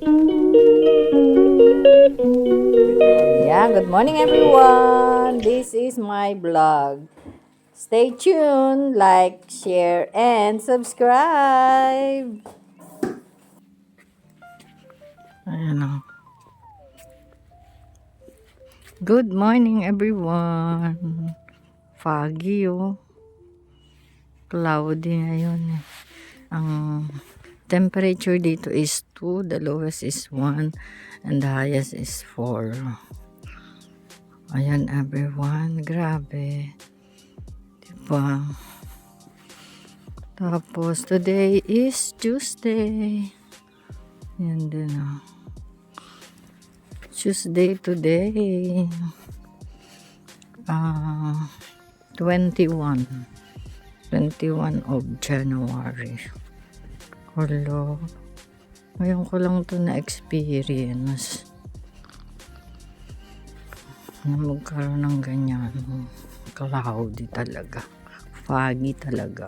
Yeah, good morning everyone. This is my vlog. Stay tuned, like, share, and subscribe. Ayan o. Good morning everyone. Foggy Cloudy ngayon. Ang temperature dito is 2, the lowest is 1, and the highest is 4. Ayan everyone, grabe. Diba? Tapos today is Tuesday. Yan din Tuesday today. 21 of January. Hello. Ngayon ko lang to na experience na magkaroon ng ganyan. Cloudy talaga. Foggy talaga.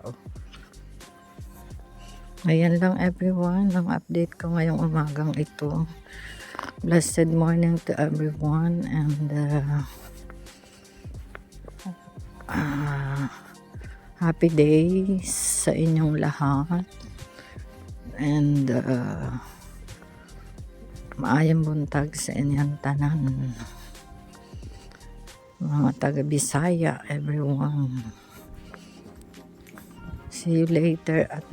Ayan lang everyone, ang update ko ngayong umagang ito. Blessed morning to everyone, and happy days sa inyong lahat, and maayong buntag sa inyong tanan, mga taga Bisaya everyone. See you later at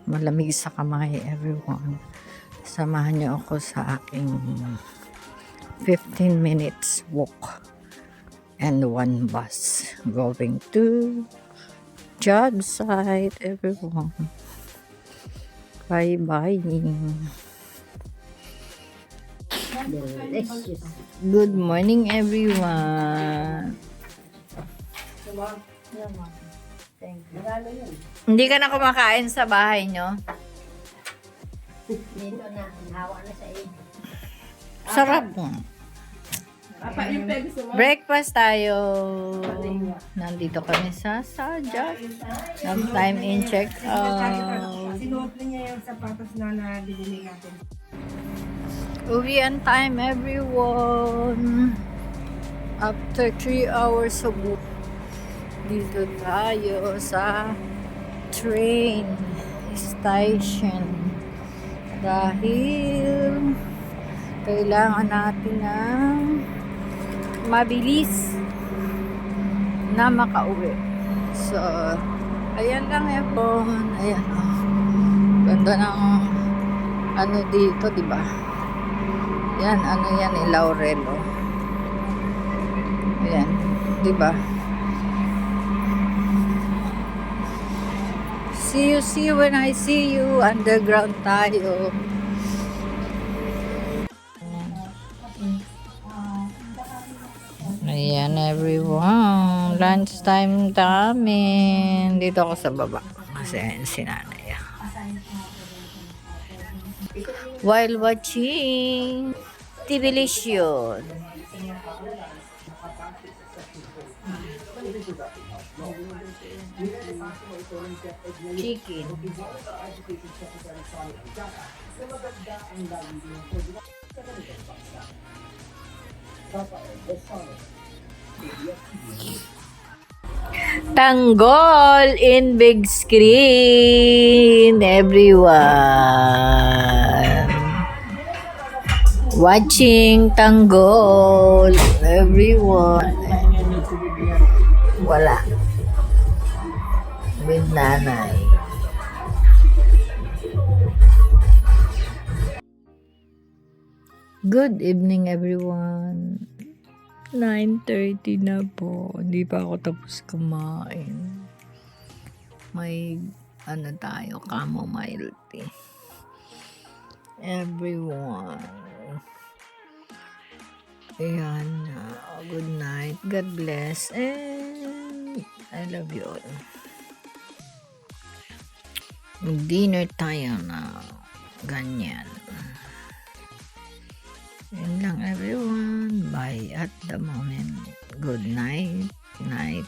malamig sa kamay everyone. Samahan niyo ako sa aking 15 minutes walk and 1 bus going to job site everyone. Bye bye. Good morning everyone. Hindi ka na kumakain sa bahay nyo? Dito na, hawa na sa iyo. Sarap mo. Breakfast tayo. Nandito kami sa Sajak. Time in check out. Sinuot na niya yung sapatos na nabili natin. Uwian time everyone. After 3 hours of work, dito tayo sa train station dahil kailangan natin ng mabilis na makauwi. So, ayan lang everyone. Ayan ganda ng ano dito, diba? Yan, ano yan, Laurel ayan, diba? See you when I see you. Underground tayo. Ayan everyone. Lunch time namin. Dito ako sa baba. Kasi ayan si nanay. While watching Tibilisyon. Chicken. Tanggol in big screen, everyone. Watching Tanggol, everyone. Wala. With nanay. Good evening everyone. 9:30 na po. Hindi pa ako tapos kumain. May ano tayo, chamomile tea. Everyone. Ayan. Good night. God bless. And I love you all. Dinner tayo na ganyan. Yun lang everyone. Bye at the moment. Good night. Night.